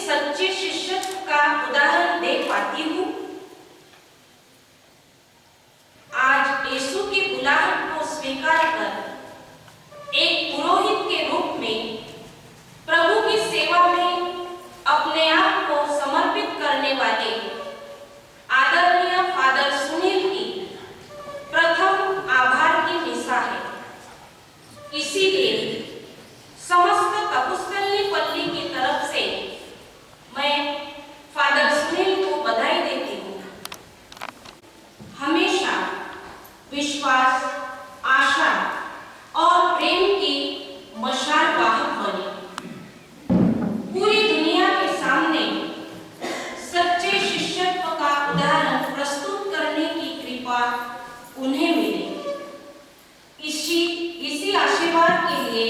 सच्चे शिष्यत्व का उदाहरण दे पाती हूँ। आज यीशु की बुलाहट को स्वीकार कर एक पुरोहित के रूप में प्रभु की सेवा में अपने आप को समर्पित करने वाले आदरणीय फादर सुनील की प्रथम आभार की मिसा है। इसीलिए समस्त तपुस्तली पल्ली की तरफ से मैं फादर सुनील को बधाई देती हूँ। हमेशा विश्वास, आशा और प्रेम की मशाल वाहक बने। पूरी दुनिया के सामने सच्चे शिष्यत्व का उदाहरण प्रस्तुत करने की कृपा उन्हें मिले। इसी आशीर्वाद के लिए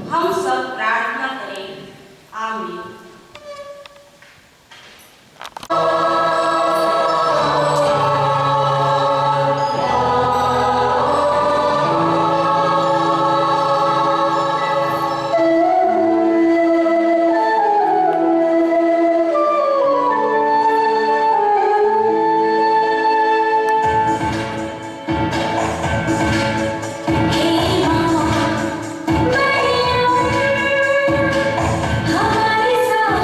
हम सब प्रार्थना करें। आमीन। हमारे साथ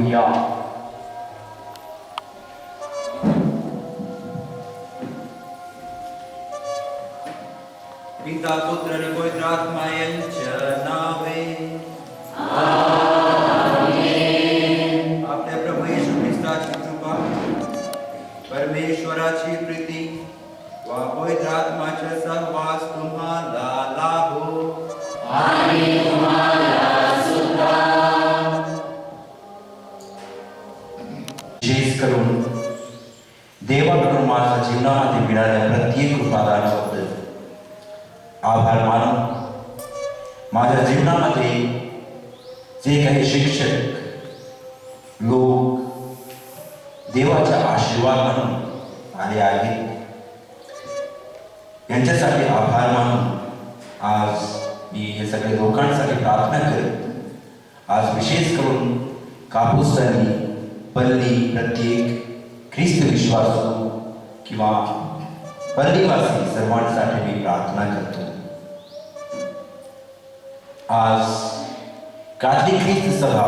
हालेलुया। पिता पुत्र आणि पवित्र आत्मा यांच्या नावे आपल्या प्रभू येशू ख्रिस्ताची कृपा, परमेश्वराची प्रीती व पवित्र आत्माचा सहवास तुम्हाला लाभो आणि तुम्हाला सुद्धा। विशेष करून देवाकडून माझ्या जीवनामध्ये मिळालेल्या प्रत्येक कृपादानाबद्दल आभार मानून माझ्या जीवनामध्ये जे काही शिक्षक लोक देवाचा आशीर्वाद म्हणून आले आहेत यांच्यासाठी आभार मानून आज मी हे सगळे लोकांसाठी प्रार्थना करत आज विशेष करून कापूसदानी पल्ली प्रत्येक ख्रिस्त विश्वासू किंवा पल्लीवासी सर्वांसाठी मी प्रार्थना करतो। आज काथलिक ख्रिस्त सभा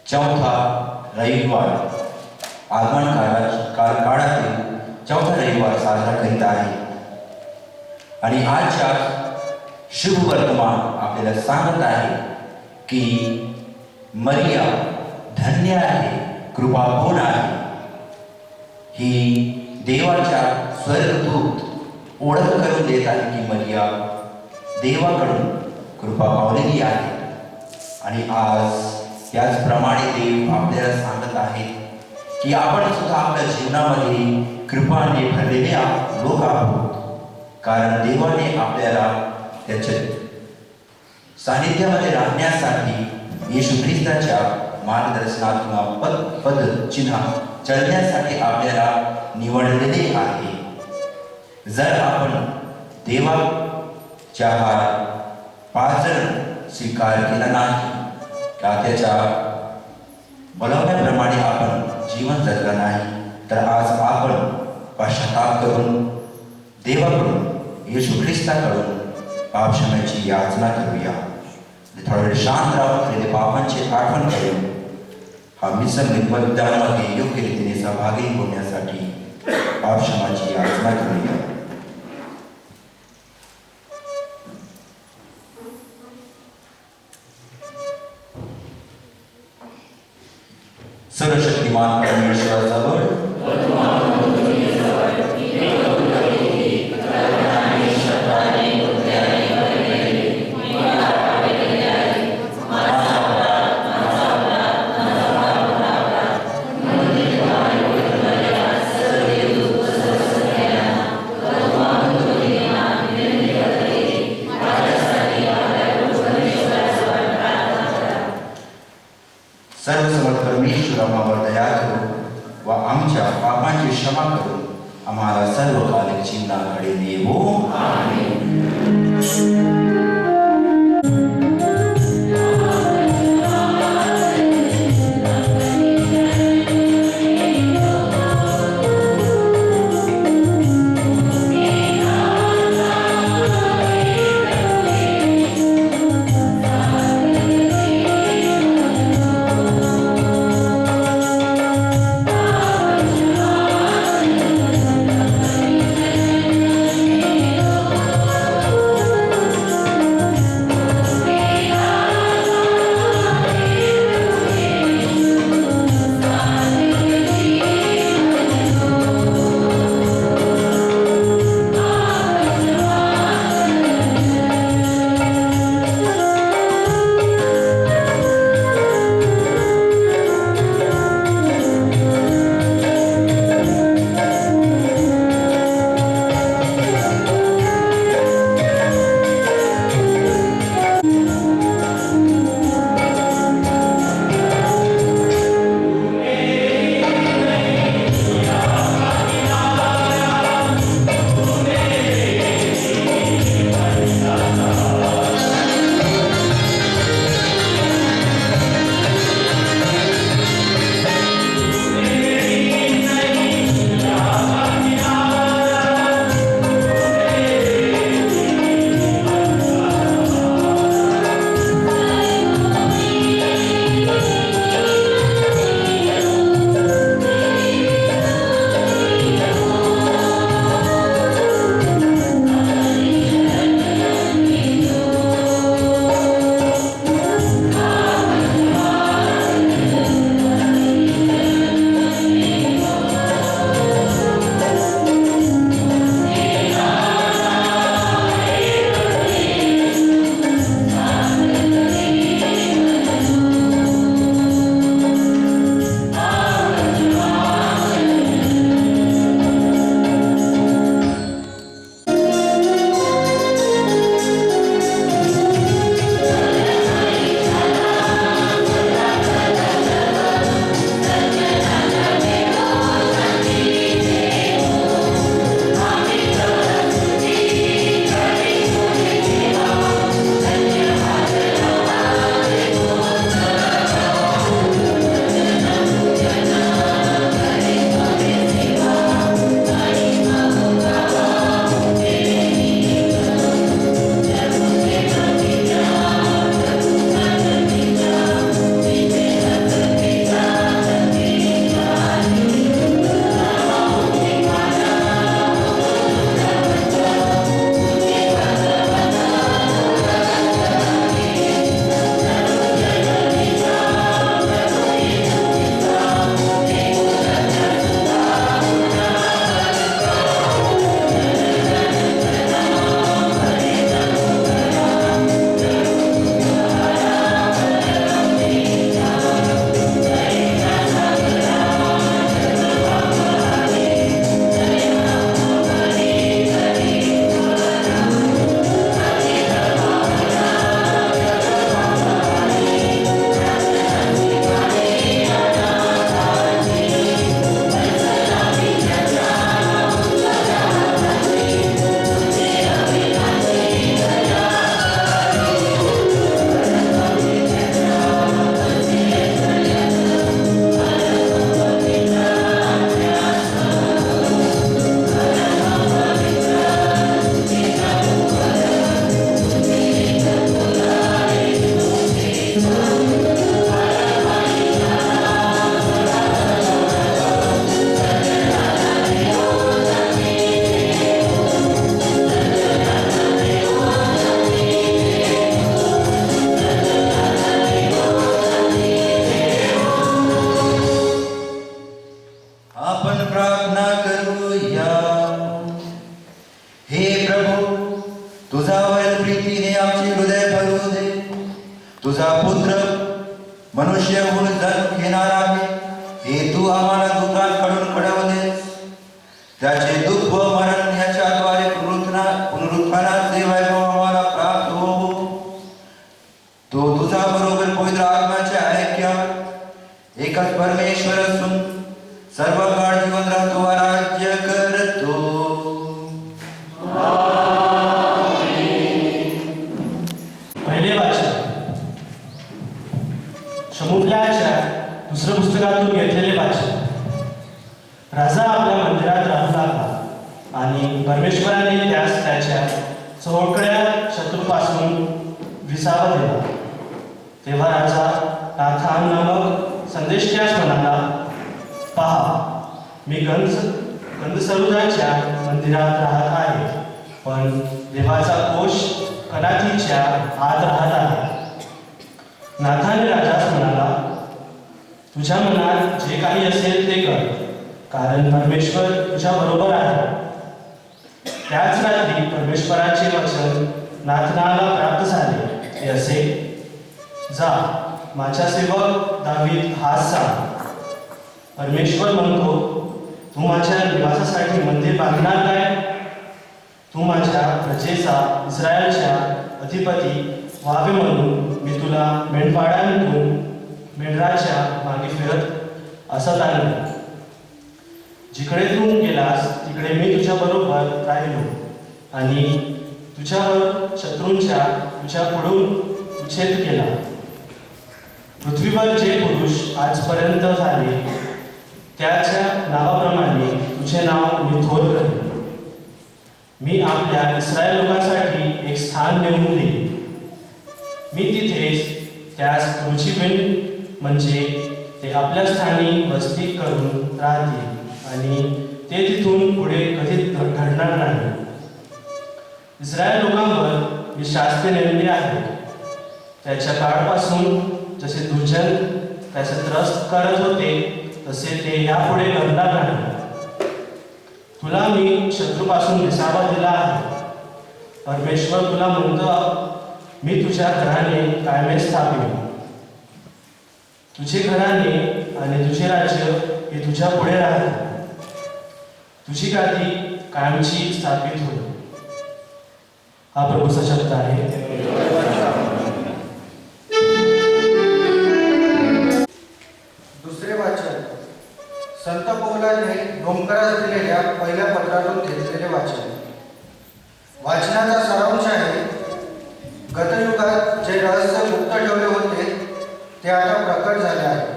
चौथा रविवार आगमन काळातील चौथा रविवार साजरा करीत आहे आणि आजच्या शुभ वर्तमान आपल्याला सांगत आहे की मरिया धन्य आहे, कृपापूर्ण आहे। ही देवाच्या स्वर्गदूत ओळख करून देत आहे की मरिया देवाकडून कृपा पावलेली आहे आणि आज त्याचप्रमाणे देव आपल्याला सांगत आहे की आपण सुद्धा आपल्या जीवनामध्ये कृपाने भरलेले लोक आहोत, कारण देवाने आपल्याला त्याच्या सानिध्यामध्ये राहण्यासाठी येशू ख्रिस्ताच्या मार्गदर्शनातून पद चिन्ह चढण्यासाठी आपल्याला निवडलेले आहे। जर आपण देवाच्या हा पाचन स्वीकार केला नाही का त्याच्या बोलावण्याप्रमाणे आपण जीवन जगलं नाही तर आज आपण पश्चाताप करून देवाकडून येशू ख्रिस्ताकडून पाप क्षमेची याचना करूया। थोडा वेळ शांत राहून पापांची आठवण करून हा मिसमित बलिदानामध्ये योग्य रीतीने सहभागी होण्यासाठी पाप क्षमाची याचना करूया। सर्वशक्तिमान परमेश्वराजवळ सर्वसमर्थ परमेश्वर आम्हावर दया करो व आमच्या पापांची क्षमा करून आम्हाला सर्वकालिक जीवनाकडे नेवो। आमेन। तू आम्हाला दूतांकडून कळवलेस. त्याचे दुःख व मरण ह्याच्याद्वारे पुनरुत्थानाचे वैभव आम्हाला प्राप्त हो. तो तुझा बरोबर पवित्र आत्म्याच्या ऐक्यात एकच परमेश्वर असून सर्व काळ जीवन राहतो व राज्य करतो. पहिले वाचन शमूएलाच्या दुसऱ्या पुस्तकातून घेतलेले वाचन. राजा आपल्या मंदिरात राहू लागला आणि परमेश्वराने त्यास त्याच्या सगळ्या शत्रूपासून विसावा दिला. तेव्हा राजा नाथान नामक संदेशट्यास म्हणाला, पहा, मी गंधसरुजाच्या मंदिरात राहत आहे, पण देवाचा कोश कनातीच्या आत राहत आहे. नाथाने राजास म्हणाला, तुझ्या मनात जे काही असेल ते कर, कारण परमेश्वर तुझ्या बरोबर आहे. त्याच रात्री परमेश्वराचे वचन नाथनाला प्राप्त झाले. ते असे, जा, माझ्या सेवक दावीद हाच सांग. परमेश्वर म्हणतो, तू माझ्या निवासासाठी मंदिर बांधणार काय? तू माझ्या प्रजेचा इस्रायलच्या अधिपती व्हावे म्हणून मी तुला मेंढपाळांतून मेंढराच्या मागे फिरत असत आणले. जिकडे तू गेलास तिकडे मी तुझ्या बरोबर राहिलो आणि तुझ्यावर शत्रूंच्या तुझ्या पुढून उच्छेद केला. पृथ्वीवर जे पुरुष आजपर्यंत झाले त्याच्या नावाप्रमाणे तुझे नाव मी थोर करेन. मी आपल्या इस्रायल लोकांसाठी एक स्थान नेमून देईन. मी तिथेच त्यास रुचिबिन म्हणजे ते आपल्या स्थानी वस्ती करून राहतील आणि ते तिथून पुढे कधीच घडणार नाही. इस्रायल लोकांवर मी शास्त्रे नेमली आहे. त्याच्या काळापासून जसे दुर्जन त्याचे त्रस्त करत होते तसे ते यापुढे घडणार नाही. तुला मी शत्रूपासून विसावा दिला आहे. परमेश्वर तुला म्हणतो, मी तुझ्या घराने कायमे स्थापिन. तुझे घराने आणि तुझे राज्य हे तुझ्या पुढे राहते. तुझी गादी कायमची स्थापित होईल. हा प्रभूचा शब्द आहे. दुसरे वाचन संत पौलाने डोंकरास दिलेल्या पहिल्या पत्रातून घेतलेले वाचन. वाचनाचा सारांश आहे, गतयुगात जे रहस्य गुप्त ठेवले होते ते आता प्रकट झाले आहे.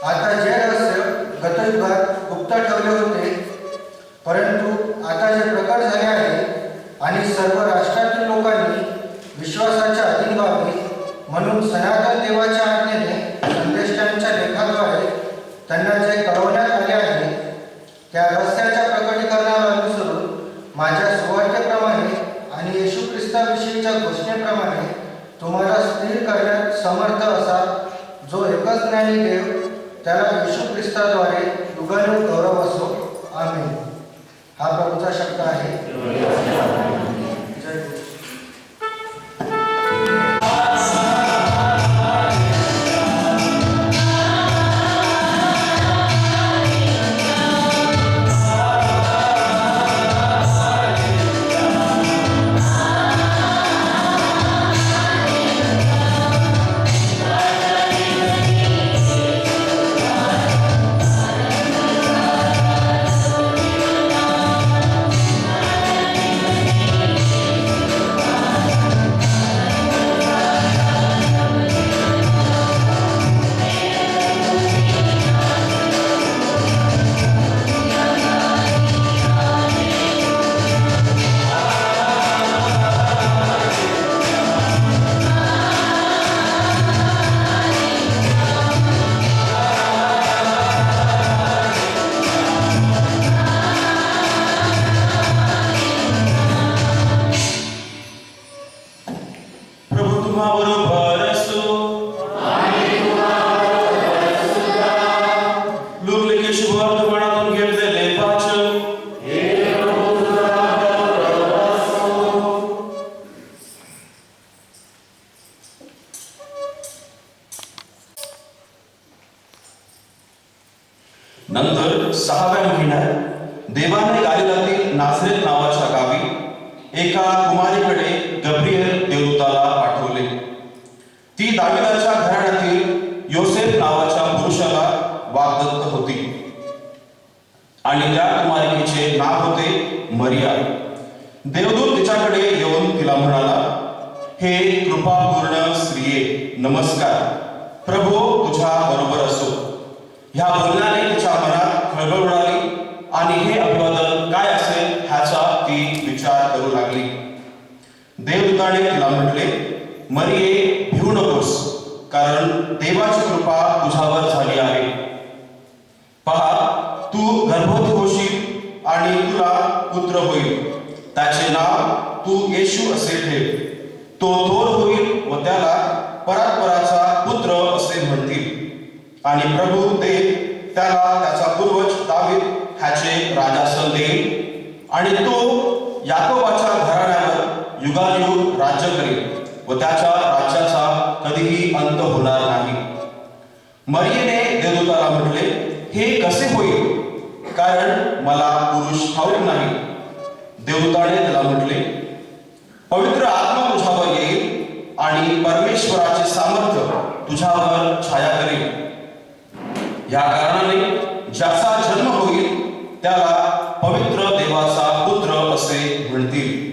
आता जे रहस्य गतयुगात गुप्त ठेवले होते परंतु आता जे प्रकट झाले आहे आणि सर्व राष्ट्रातील लोकांनी विश्वासाच्या अधीन व्हावे म्हणून सनातन देवाच्या आज्ञेने संदेशांच्या लेखाद्वारे त्यांना जे कळवण्यात आले आहे त्या रहस्याच्या प्रकटीकरणाला अनुसरून माझ्या सुवार्तेप्रमाणे आणि येशू ख्रिस्ताविषयीच्या घोषणेप्रमाणे तुम्हाला स्थिर करण्यात समर्थ असा जो एकच ज्ञानी देव त्याला येशू ख्रिस्ताद्वारे युगानुग गौरव असो. आमेन. हा प्रभूचा शब्द आहे. जय गुरु. नंतर 6व्या महिन्यात देवाने गालिलातील नाझरेत नावाच्या गावी एका कुमारीकडे गब्रिएल देवदूताला पाठवले. ती दाविदाच्या घराण्यातील योसेफ नावाच्या पुरुषाला वाग्दत्त होती आणि त्या कुमारिकेचे नाव होते मरिया. देवदूत तिच्याकडे येऊन तिला म्हणाला, हे कृपापूर्ण स्त्रिये, नमस्कार, प्रभू तुझ्या बरोबर असो. ह्या बोलण्याने तिच्या मनात खळबळ उडाली आणि हे अभिवादन काय असेल ह्याचा ती विचार करू लागली. देवदूताने तिला म्हटले, मरिये, भिवू नकोस, कारण देवाची कृपा तुझ्यावर झाली आहे. पहा, तू गर्भवती होशील आणि तुला पुत्र होईल. त्याचे नाव तू येशू असे ठेव. तो थोर होईल व त्याला परात्पराचा पुत्र असे म्हणतील. आणि प्रभू देव त्याला त्याचा पूर्वज दावीद ह्याचे राजासन देईल आणि तो याकोबाच्या घराण्यावर युगायुग राज्य करेल व त्याच्या राज्याचा कधीही अंत होणार नाही. मरियेने देवदूताला म्हटले, हे कसे होईल, कारण मला पुरुष ठाऊक नाही. देवदूताने त्याला म्हटले, पवित्र आत्मा तुझ्यावर येईल आणि परमेश्वराचे सामर्थ्य तुझ्यावर छाया करेल. या कारणाने ज्याचा जन्म होईल त्याला पवित्र देवाचा पुत्र असे म्हणतील.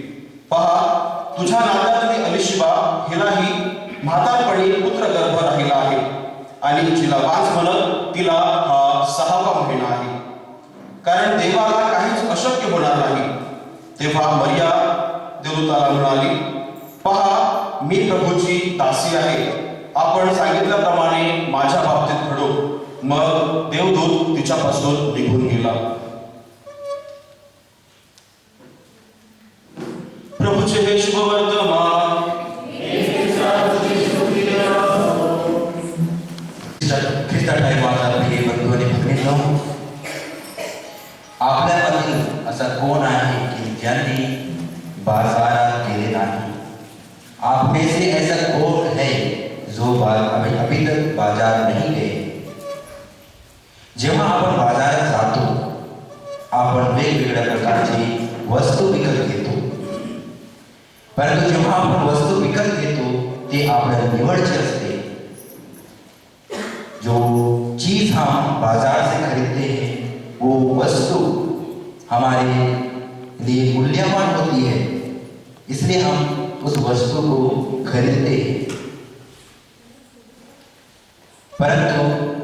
पहा, तुझ्या नात्यातली अलिशिबा हिलाही म्हातारपणी पुत्र गर्भ राहिला आहे आणि जिला वास म्हणत तिला हा 6वा महिना आहे, कारण देवाला काहीच अशक्य होणार नाही. तेव्हा मरिया देवदूताला म्हणाली, पहा, मी प्रभूची दासी आहे. आपण सांगितल्याप्रमाणे माझ्या बाबतीत घडो. मग देवदूत तिच्यापासून निघून गेला. प्रभूचे हे शुभवर्तमान. ख्रिस्ताच्या माझा प्रिय बंधू आणि भगिनींनो, आपल्यामधील असा कोण आहे की ज्यांनी बाजारात गेले नाही? आप में से ऐसा कौन है जो अभी तक बाजार नहीं गए? जेव्हा आपण बाजारात जातो, आपण वेगवेगळ्या प्रकारची वस्तू विकत घेतो. परंतु जेव्हा आपण वस्तू विकत घेतो ते आपल्या निवडचे असते. जो चीज हम बाजार से खरीदते हैं वो वस्तु हमारे लिए मूल्यवान होती है, इसलिए हम उस वस्तु को खरीदते हैं. परंतु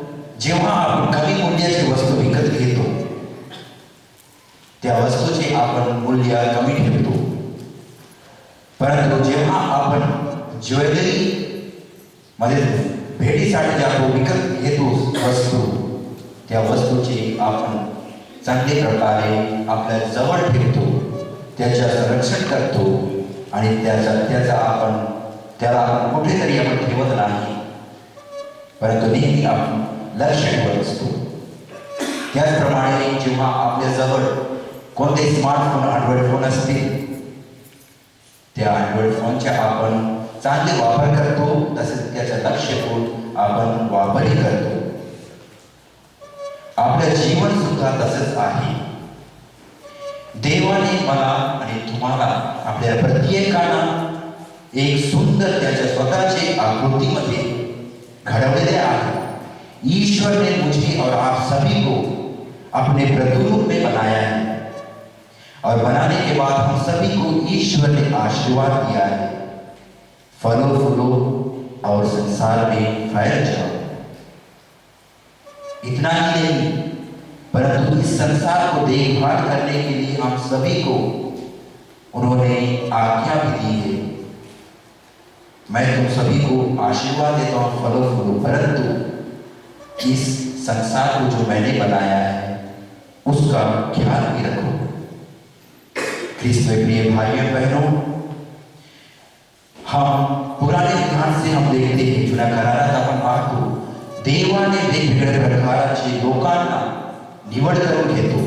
जेव्हा आपण कमी मूल्याची वस्तू विकत घेतो त्या वस्तूचे आपण मूल्य कमी ठेवतो. परंतु जेव्हा आपण ज्वेलरी मध्ये भेटीसाठी जातो, विकत घेतो वस्तू, त्या वस्तूचे आपण चांगल्या प्रकारे आपल्या जवळ ठेवतो, त्याचे संरक्षण करतो आणि त्याला आपण कुठेतरी आपण ठेवत नाही, परंतु नेहमी आपण लक्ष ठेवत असतो. त्याचप्रमाणे जेव्हा आपल्या जवळ कोणते स्मार्टफोन, अँड्रॉइड फोन असतील, त्या अँड्रॉइड फोनचा आपण चांगले वापर करतो, तसेच त्याचा लक्ष ठेवून आपण वापरही करतो. आपलं जीवन सुद्धा तसंच आहे. देवाने मला आणि तुम्हाला, आपल्या प्रत्येकाला एक सुंदर त्याच्या स्वतःचे आकृतीमध्ये घडवलेले आहे. ईश्वर ने मुझे और आप सभी को अपने प्रतिरूप में बनाया है और बनाने के बाद हम सभी को ईश्वर ने आशीर्वाद दिया है, फलो फूलो और संसार में फैल जाओ. इतना ही नहीं, परंतु इस संसार को देखभाल करने के लिए हम सभी को उन्होंने आज्ञा भी दी है. मैं तुम सभी को आशीर्वाद देता हूँ, फलो फूलो, परंतु इस संसार को जो मैंने बनाया है उसका ख्याल भी रखो. ख्रीस्त में प्रिय भाइयों बहनों, हम पुराने विधान से हम देखते हैं, जुन्या करारात आपण पाहतो, देवाने वेगवेगळ्या प्रकारचे लोकांना निवड करून घेतो.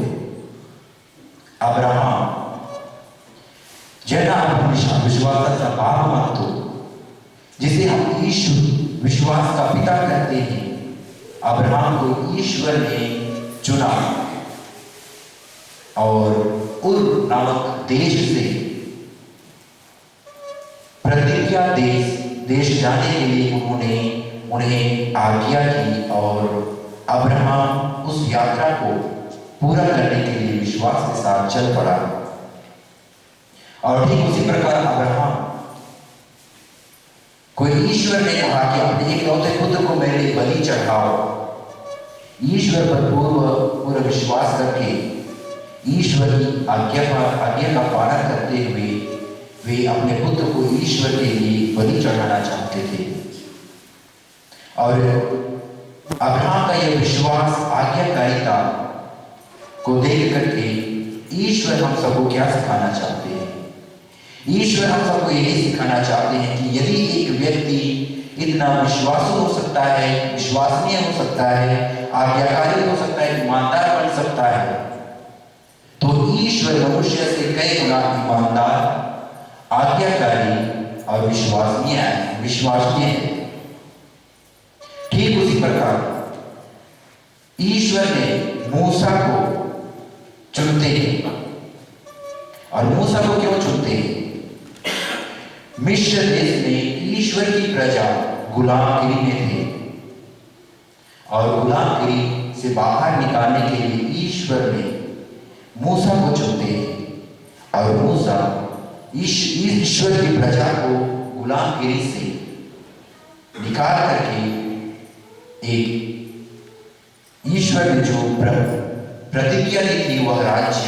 अब्राहम, ज्यांना आपण विश्वासाचा बाप मानतो, जिसे हम ईश्वर विश्वास का पिता कहते हैं, अब्राहम को ईश्वर ने चुना और उर नामक देश से प्रतिज्ञा देश जाने के लिए उन्होंने उन्हें आज्ञा की और अब्राहम उस यात्रा को पूरा करने के लिए विश्वास के साथ चल पड़ा। और ठीक उसी प्रकार अब्राहम को ईश्वर ने कहा कि अपने इकलौते पुत्र को मेरे लिए बलि चढ़ाओ। ईश्वर पर पूरा विश्वास करके ईश्वर की आज्ञा का पालन करते हुए वे अपने पुत्र को ईश्वर के लिए बलि चढ़ाना चाहते थे। और अब्राहम का यह विश्वास आज्ञाकारिता को देख करके ईश्वर हम सबको क्या सिखाना चाहते हैं? ईश्वर हम सबको यही सिखाना चाहते हैं कि यदि एक व्यक्ति इतना विश्वासु हो सकता है, विश्वसनीय हो सकता है, आज्ञाकारी हो सकता है, ईमानदार बन सकता है, तो ईश्वर मनुष्य से कई गुना ईमानदार, आज्ञाकारी और विश्वसनीय है। ठीक उसी प्रकार ईश्वर ने मूसा को चुनते हैं। और मूसा को क्यों चुनते हैं? मिस्र देश में ईश्वर की प्रजा गुलामगिरी में थे और गुलामगिरी से बाहर निकालने के लिए ईश्वर ने मूसा को चुनते हैं। और मूसा ईश्वर की प्रजा को गुलामगिरी से निकाल करके एक ईश्वर ने जो प्रतिज्ञा दी थी वह राज्य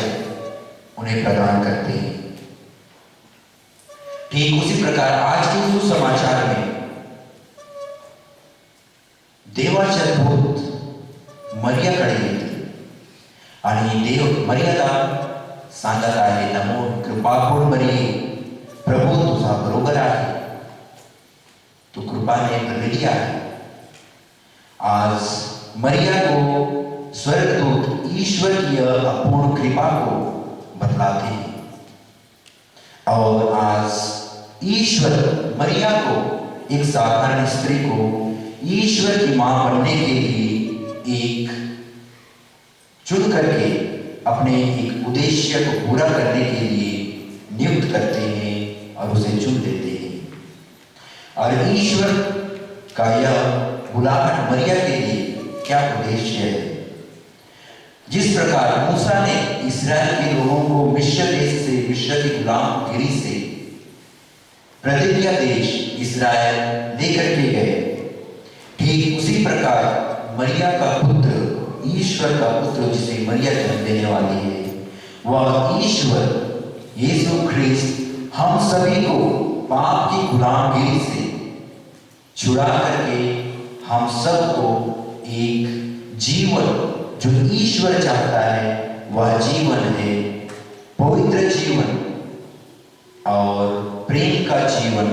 उन्हें प्रदान करते हैं। ठीक उसी प्रकार आज के सुसमाचार में देवाचे दूत मरियाकडे येते आणि देव मर्यादा सांगत आहे, नमो कृपापूर्ण मरिये, प्रभू तुझा बरोबर आहे, तू कृपाने भरलेली आहे। आज मरिया को स्वर्गदूत ईश्वर की अपूर्ण कृपा को बतलाते हैं और आज ईश्वर मरिया को, एक साधारण स्त्री को, ईश्वर की मां बनने के लिए एक चुन करके अपने एक उद्देश्य को पूरा करने के लिए नियुक्त करते हैं और उसे चुन लेते हैं। और ईश्वर का यह बुलाहट मरिया के लिए क्या उद्देश्य है? जिस प्रकार मूसा ने इस्राएल के लोगों को मिस्र देश से, मिस्र की गुलामगिरी से प्रतिज्ञा देश इस्राएल लेकर के गए, ठीक उसी प्रकार मरिया का पुत्र, ईश्वर का पुत्र जिसे मरिया जन्म देने वाली है, वह ईश्वर यीशु ख्रिस्त हम सभी को पाप की गुलामगिरी से छुड़ा करके हम सबको एक जीवन जो ईश्वर चाहता है वह जीवन है, पवित्र जीवन और प्रेम का जीवन,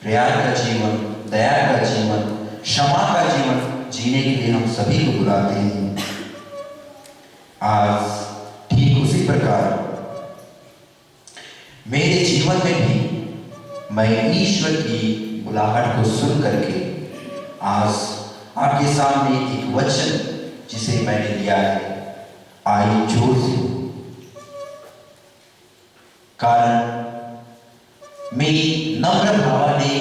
प्यार का जीवन, दया का जीवन, क्षमा का जीवन जीने के लिए हम सभी को बुलाते हैं। आज ठीक उसी प्रकार मेरे जीवन में भी मैं ईश्वर की बुलाहट को सुन करके आज आपके सामने एक वचन जिसे मैंने लिया है, आई जोर से, कारण मी नम्र भावाने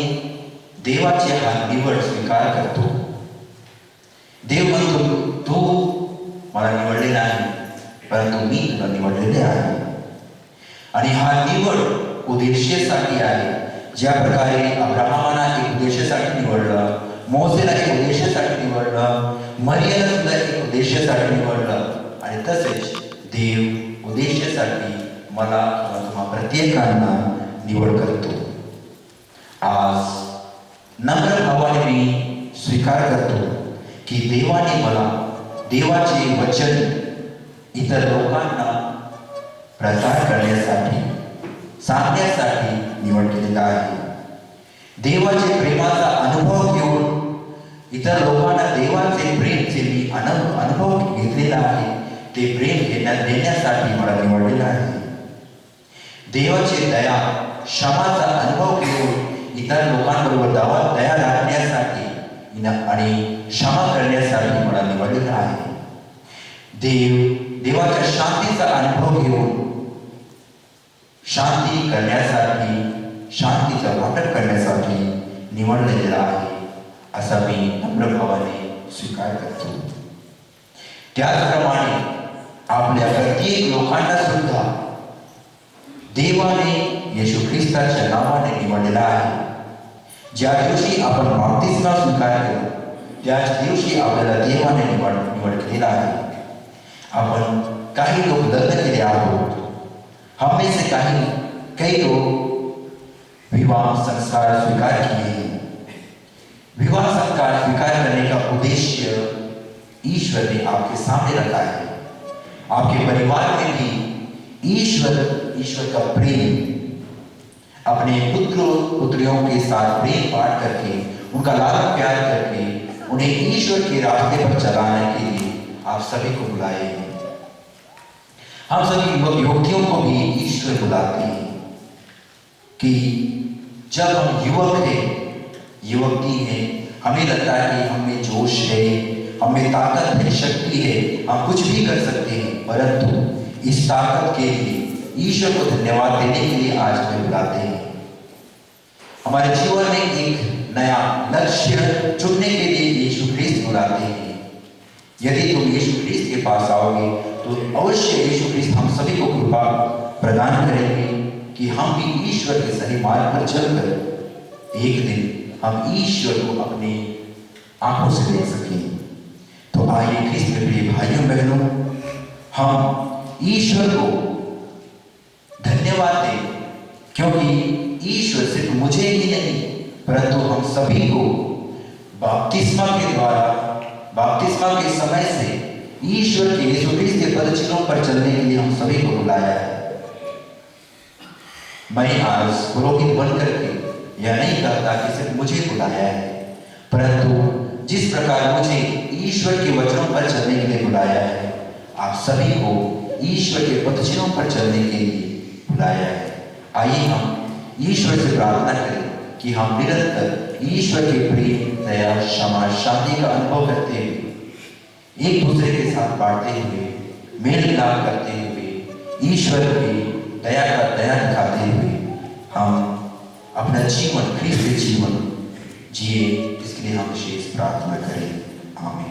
देवाचे हा निवड स्वीकार करतो। देव म्हणतो तू मला निवडले नाही, परंतु मी तुला निवडलेले आहे आणि हा निवड उद्देशासाठी आहे। ज्या प्रकारे अब्राहमाला एक उद्देशासाठी निवडलं, मोसेला एक उद्देशासाठी निवडलं, मरियाला सुद्धा एक उद्देशासाठी निवडलं आणि तसेच देव उद्देशासाठी मला किंवा तुम्हा प्रत्येकांना निवड करतो। आज नम्र भावाने मी स्वीकार करतो की देवाने मला देवाचे वचन इतर लोकांना प्रचार करण्यासाठी, सांगण्यासाठी निवड केलेला आहे। देवाचे प्रेमाचा अनुभव घेऊन इतर लोकांना देवाचे प्रेमचे मी अनुभव घेतलेला आहे, ते प्रेम देण्यासाठी मला निवडलेला आहे। देवाची दया, क्षमाचा अनुभव घेऊन इतर लोकांबरोबर दया राखण्यासाठी आणि क्षमा करण्यासाठी मला निवडलेला आहे। देवाच्या शांतीचा अनुभव घेऊन शांती करण्यासाठी, शांतीचं वाटप करण्यासाठी निवडलेला आहे असा मी नम्र भावाने स्वीकार करतो. त्याचप्रमाणे आपल्या प्रत्येक लोकांना सुद्धा देवाने येशू ख्रिस्ताच्या नावाने निवडलेला आहे. ज्या दिवशी आपण बाप्तिस्मा स्वीकार केला त्याच दिवशी आपल्याला देवाने निवड केलेला आहे. आपण काही लोक लग्न केले आहोत. हम में से कई लोग विवाह संस्कार स्वीकार किए हैं. विवाह संस्कार स्वीकार करने का उद्देश्य ईश्वर ने आपके सामने रखा है. आपके परिवार में भी ईश्वर का प्रेम, अपने पुत्रियों के साथ प्रेम बांट करके, उनका लालन प्यार करके उन्हें ईश्वर के रास्ते पर चलाने के लिए आप सभी को बुलाए हैं. हम सभी युवतियों को भी ईश्वर बुलाते हैं कि जब हम युवक हैं, युवती हैं, हमें लगता है कि हमें जोश है, हमें ताकत है, शक्ति है, हम कुछ भी कर सकते हैं. परंतु इस ताकत के लिए ईश्वर को धन्यवाद देने के लिए आज हमें बुलाते हैं. हमारे जीवन में एक नया लक्ष्य चुनने के लिए यीशु ख्रिस्त बुलाते हैं. यदि तुम यीशु ख्रिस्त के पास आओगे तो अवश्य यीशु ख्रिस्त हम सभी को कृपा प्रदान करेंगे कि हम भी ईश्वर के सही मार्ग पर चलकर एक दिन हम ईश्वर को अपनी आंखों से देख सकें. तो आइए ख्रिस्त में प्रिय भाइयों बहनों, हम ईश्वर को धन्यवाद दें, क्योंकि ईश्वर सिर्फ मुझे ही नहीं परंतु हम सभी को बपतिस्मा के द्वारा, बपतिस्मा के समय से ईश्वर के यीशु ख्रिस्त के पदचिन्हों पर चलने के लिए हम सभी को बुलाया है. मैं आज पुरोहित बन करके यह नहीं कहता कि सिर्फ मुझे बुलाया है, परंतु जिस प्रकार मुझे ईश्वर के वचनों पर चलने के लिए बुलाया है, आप सभी को ईश्वर के पदचिन्हों पर चलने के लिए बुलाया है. आइए हम ईश्वर से प्रार्थना करें कि हम निरंतर ईश्वर के प्रेम, दया, क्षमा, शांति का अनुभव करते हुए, एक दूसरे के साथ बांटते हुए, मेल मिलाप करते हुए, ईश्वर की दया दिखाते हुए हम अपना जीवन ख्रिस्त जीवन जिए, इसके लिए हम विशेष प्रार्थना करें. आमीन.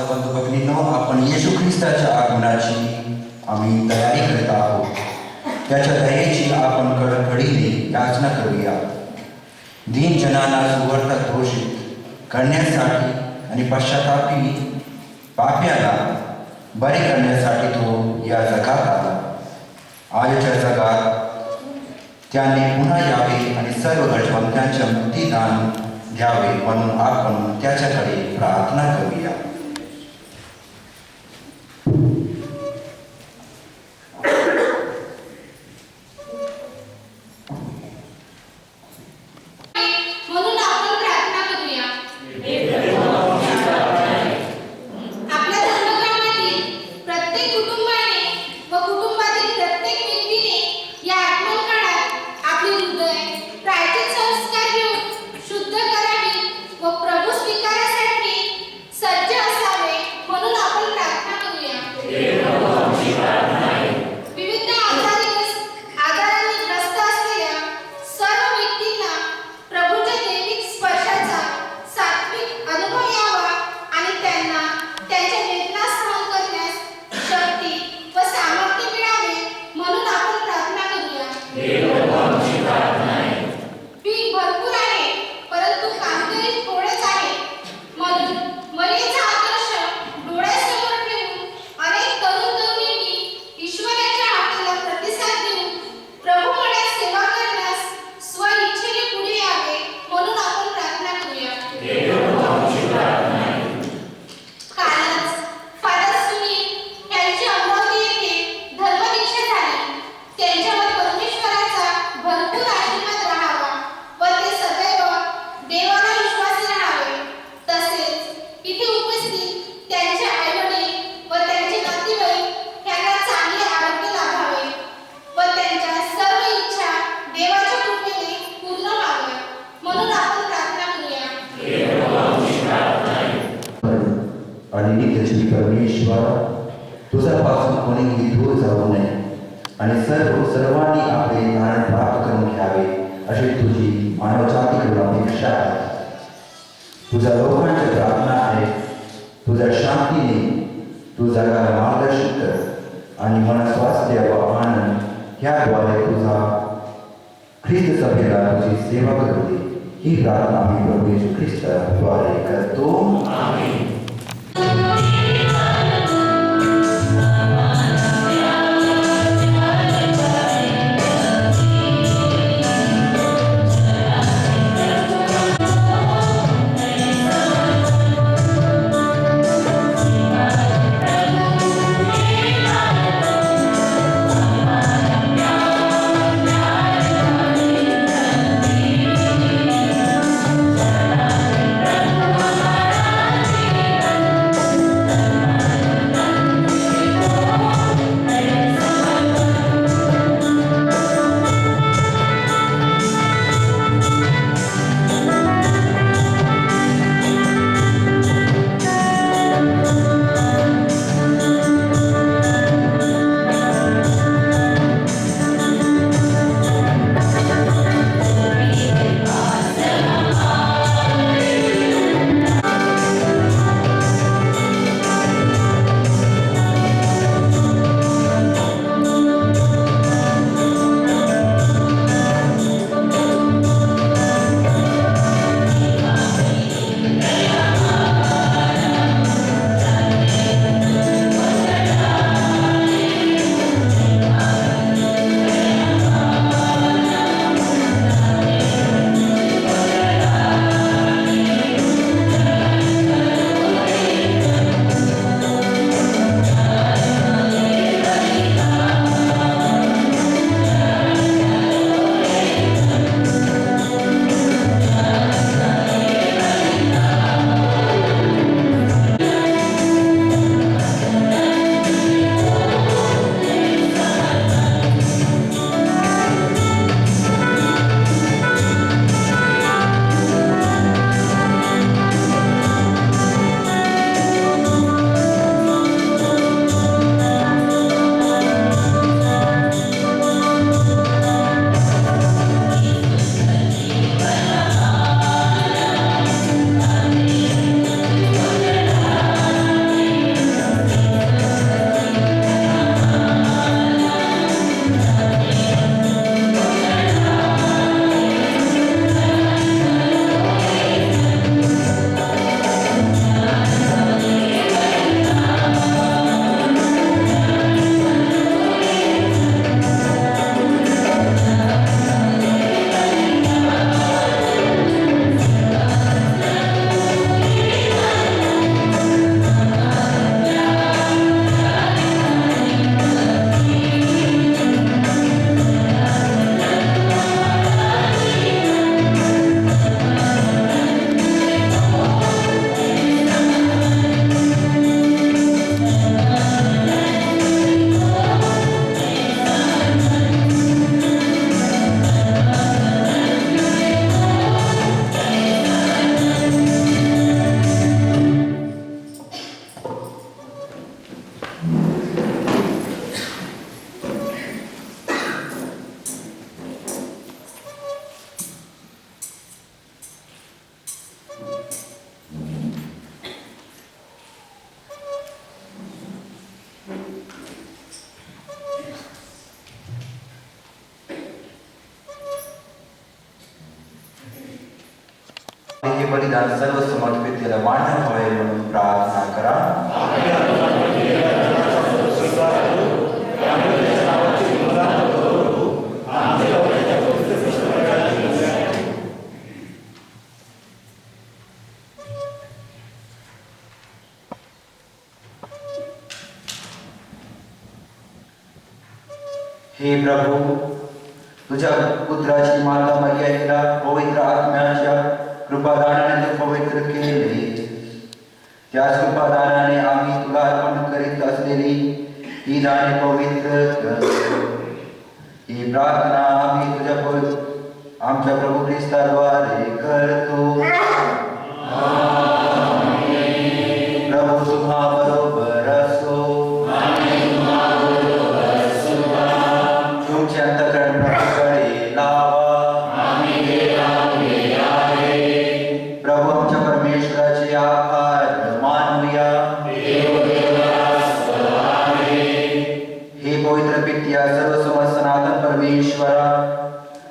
बंधू भगिनींनो, आपण येशू ख्रिस्ताच्या आगमनाची आम्ही तयारी करत आहोत. त्याच्या दयेची आपण कडकडीने याचना करूया. दीन जनांना सुवर्तात घोषित करण्यासाठी आणि पश्चातापी पाप्याला बरे करण्यासाठी तो या जगात आला. आजच्या जगात त्याने पुन्हा यावे आणि सर्व गरजवंतांच्या मुक्तिदान द्यावे, म्हणून आपण त्याच्याकडे प्रार्थना करूया. म्हणून आपण प्रार्थना करूया. आपल्या धर्मग्रहातील प्रत्येक कुटुंबाने व कुटुंबातील प्रत्येक व्यक्तीने या आगमन काळात आपले हृदय प्रायचित संस्कार घेऊन शुद्ध करावे व प्रभू स्वीकारासाठी सज्ज असावे, म्हणून आपण प्रार्थना करूया. विविध आजारांनी ग्रस्त असलेल्या सर्व व्यक्तींना प्रभूच्या दैविक स्पर्शाचा सात्विक अनुभव यावा आणि त्यांना त्यांच्या वेदना सहन करण्यास शक्ती व सामर्थ्य मिळावे, म्हणून आपण प्रार्थना करूया. पीक भरपूर आहे परंतु कामगिरी थोडेच आहे, म्हणून मरियेचा आदर्श डोळ्यासमोर ठेवून अनेक तरुण तरुणींनी ईश्वराच्या हाकेला प्रतिसाद देऊन प्रभू मण्यात सेवा करण्यास स्वइच्छेने पुढे यावे, म्हणून आपण प्रार्थना करूया. कालच फादर सुनील यांची अमरावती येथे धर्मदीक्षा झाली. त्यांच्यावर परमेश्वराचा भरपूर आशीर्वाद राहावा व ते सदैव देवाला विश्वासी राहावे. तसेच इथे उपस्थित त्यांचे आईवडील व त्यांचे नातेवाईक यांना चांगले आरोग्य लाभावे व त्यांच्या सर्व इच्छा देवाच्या कृपेने पूर्ण व्हाव्या, म्हणून आपण प्रार्थना करूया. आणि नित्यची परमेश्वर, तुझ्यापासून कोणीही दूर जाऊ नये आणि सर्वांनी आपले धारण प्राप्त करून घ्यावे अशी तुझी मानवजातीकडून अपेक्षा आहे. तुझ्या लोकांच्या प्रार्थना आहे. तुझ्या शांतीने तू जगाला मार्गदर्शन कर आणि मन स्वास्थ्य व आनंद ह्याद्वारे तुझा ख्रिस्त सभेला तुझी सेवा करू दे. ही प्रार्थना आम्ही प्रभू येशू ख्रिस्ताद्वारे करतो. हे बलिदान सर्व समर्पित केलं मान्य व्हावे म्हणून प्रार्थना करा. हे प्रभू, तुझ्या पुत्राची माता मर्यादेला पवित्र आत्म्याच्या कृपादानाने तू पवित्र केले. त्याच कृपादानाने आम्ही तुला अर्पण करीत असलेली ही दाने पवित्र कर. ही प्रार्थना आम्ही आमच्या प्रभू ख्रिस्ताद्वारे करतो. प्रभू तुम्हा बरोबर असो. तुमचे अंतःकरण प्रभूकडे लावा. प्रभू आमच्या परमेश्वराचे आभार मानूया. हे पवित्र पित्या सर्व सनातन परमेश्वरा,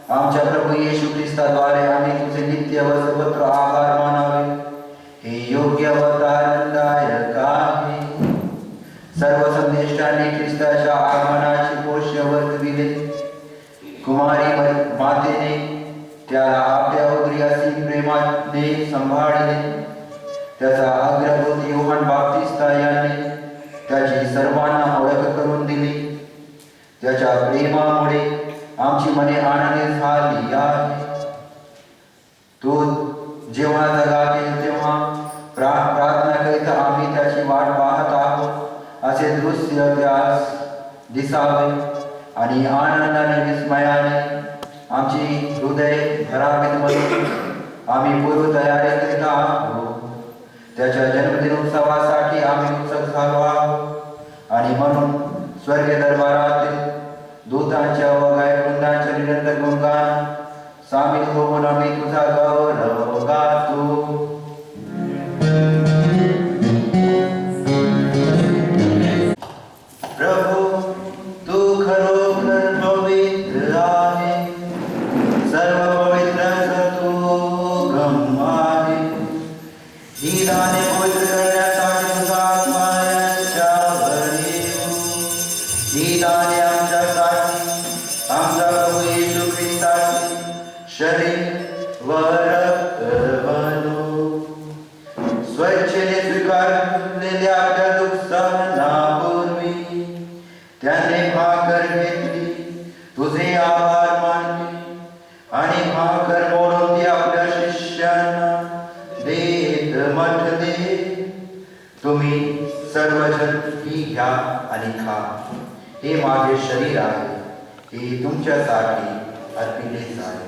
आमच्या प्रभू येशू ख्रिस्ताद्वारे आम्ही तुझे नित्य व सर्वत्र आभार मानावे. हे योग्य व आनंददायक आहे. सर्व संदेष्टांनी ख्रिस्ताच्या आगमनाचे पोष्य वर्तविले. कुमारी मातेने त्याला आपल्या उदयासी प्रेमाने सांभाळले. त्याचा अग्रदूत योहान बाप्तिस्ता याने त्याची सर्वांना ओळख करून दिली. त्याच्या प्रेमामुळे आमची मने आनंदित झाली आहे. तो जेव्हा जगातील तेव्हा प्रार्थना करीत आम्ही त्याची वाट पाहत आहोत असे दृश्य त्यास दिसावे आणि आनंदाने विस्मयाने आमची हृदय भरावीत म्हणून आम्ही पूर्व तयारी करीत आहोत. त्याच्या जन्मदिन उत्सवासाठी आम्ही उत्सुक झालो आहोत आणि म्हणून स्वर्गीय दरबारातील दूतांच्या व गायकवृंदांच्या निरंतर गुणगान सामील होऊन आम्ही तुझा गौरव गातो. प्रभू तू खरोखर पवित्र आहे. सर्व पवित्र तू गम आहे. ही दाने पवित्र करण्यासाठी तुझा आत्मा यांच्यावर येऊ. ही दाने आमच्यासाठी आमचा प्रभू येशू ख्रिस्ताचे शरीर व रक्त बनू. स्वच्छेने स्वीकारलेल्या आपल्या दुःख सहनापूर्वी त्याने भाकर घेतली, तुझे आभार मानले आणि भाकर मोडून ती आपल्या शिष्यांना देत म्हटले, तुम्ही सर्वजण ही घ्या आणि खा. हे माझे शरीर आहे. हे तुमच्यासाठी अर्पिले जाईल.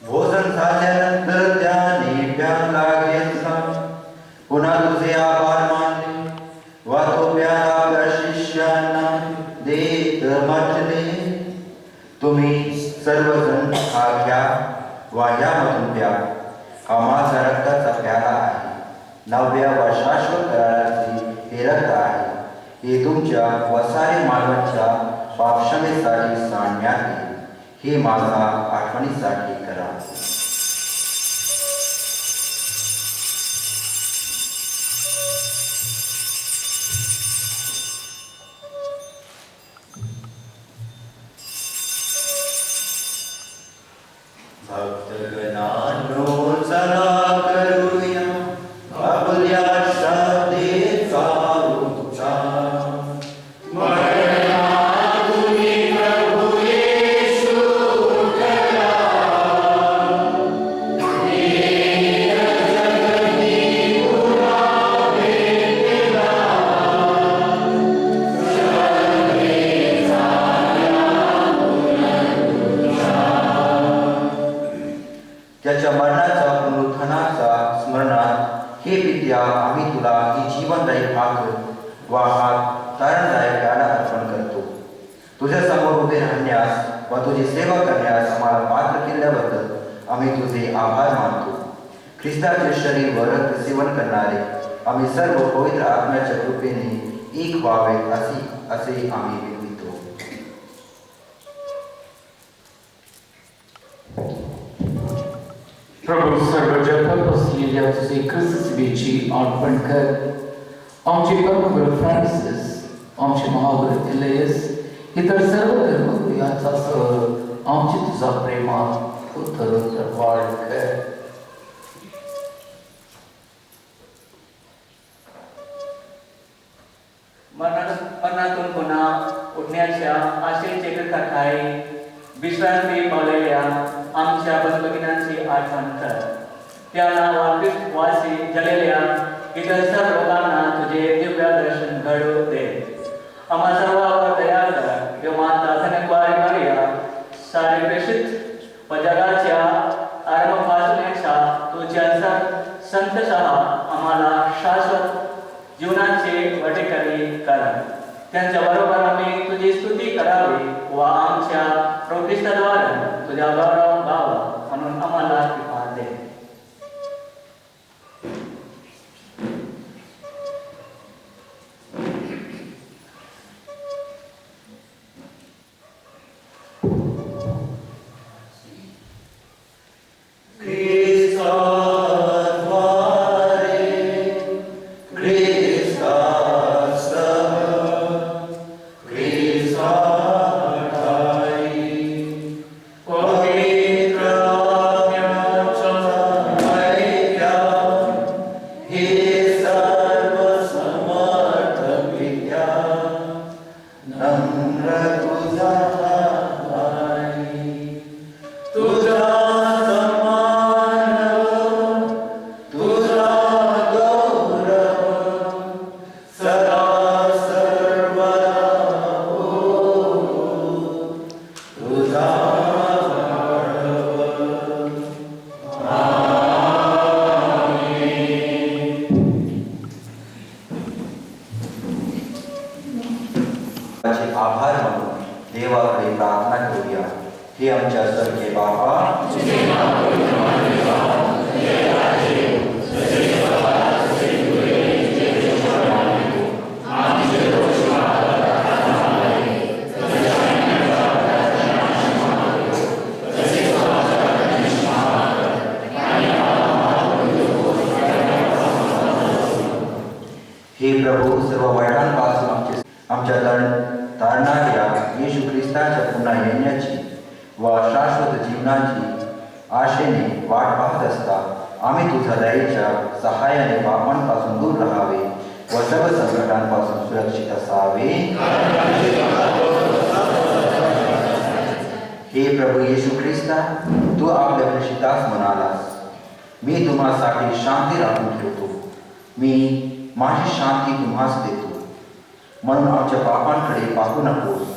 भोजन झाल्यानंतर त्याने प्याला घेतला, पुन्हा तुझे आभार मानले व तो प्याला आपल्या शिष्यांना देत म्हटले, तुम्ही सर्वजण हा घ्या व यामधून प्या. हा माझा रक्ताचा प्याला आहे. नव्या व शाश्वत कराराचे हे रक्त आहे. हे तुमच्या व सारे मानवाच्या पापक्षमेसाठी सांडण्यात येईल. हे माझा आठवणीसाठी करा. भक्तगणांनो चला करूया आपल्या श्रद्धेचा उच्चार. त्याच्या मरणाचा पुनरुत्थानाचा स्मरणात हे पित्या आम्ही तुला ही जीवनदायी भाकर व हा तारणदायक प्याला अर्पण करतो. तुझ्या समोर उभे राहण्यास व तुझी सेवा करण्यास आम्हाला पात्र केल्याबद्दल आम्ही तुझे आभार मानतो. ख्रिस्ताचे शरीर व रक्त सेवन करणारे आम्ही सर्व पवित्र आत्म्याच्या कृपेने एक व्हावेत असे आम्ही विनवितो. प्रभू सर्व जगात असलेल्या तुझे ख्रिस्ताची अर्पण कर. आमचे परमगुरू फ्रान्सिस, आमचे महागुरू एलेयस, इतर सर्व धर्मगुरू यांच्यासह आमची तुझा प्रेमात उत्तरोत्तर वाढ कर. मरणातून पुन्हा उठण्याच्या आशेचे कथाई विश्रांती पावलेल्या आमच्या बंधुभगिनींची आठवण कर. त्यांना वासी झालेल्या इतर सर्व लोकांना तुझे दिव्य दर्शन घडू दे. आम्हा सर्वांवर दया कर. यो माता धन्यवाद मारिया, सारे प्रेषित व जगाच्या आरंभापासूनच्या तुझ्या संतशः आम्हाला शाश्वत जीवनाचे वाटेकरी कर. त्यांच्या बरोबर आम्ही तुझी स्तुती करावी व आमच्या प्रकृष्टाद्वारे तुझ्या गौरव गावा म्हणून आम्हाला कृपा दे. आभार मानून देवाकडे प्रार्थना करूया. हे आमच्या स्वर्गीय बाबा, हे प्रभू, सर्व वाईटांपासून आमच्या तारणाऱ्या येशू ख्रिस्ताच्या पुन्हा येण्याची व शाश्वत जीवनाची आशेने वाट पाहत असता आम्ही तुझ्या दयेच्या सहाय्याने पापांपासून दूर राहावे व सर्व संकटांपासून सुरक्षित असावे. हे प्रभू येशू ख्रिस्ता, तू आपल्या प्रेषितास म्हणालास, मी तुम्हासाठी शांती राखून ठेवतो, मी माझी शांती तुम्हास देतो. म्हणून आमच्या पापांकडे पाहू नकोस,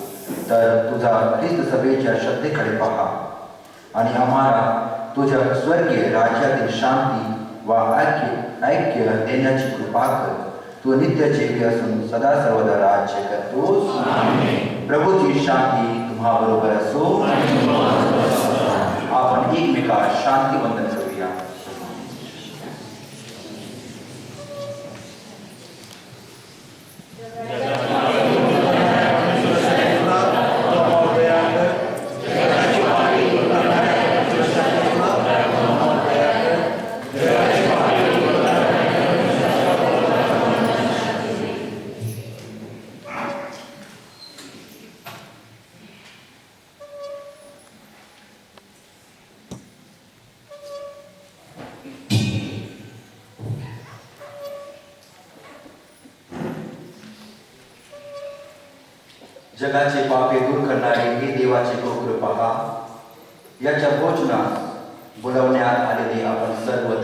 तर तुझा ख्रिस्त सभेच्या श्रद्धेकडे पहा आणि आम्हाला तुझ्या स्वर्गीय राज्यातील शांती व ऐक्य देण्याची कृपा कर. तू नित्य जेवी असून सदा सर्वदा राज्य करतोस. प्रभूची शांती तुम्हा बरोबर असो. आपण एकमेकास शांती वंदन करूया. जगाचे पापे दूर करणारे हे देवाचे गोत्र पहा. याच्या भोजनास बोलवण्यात आलेले आपण सर्व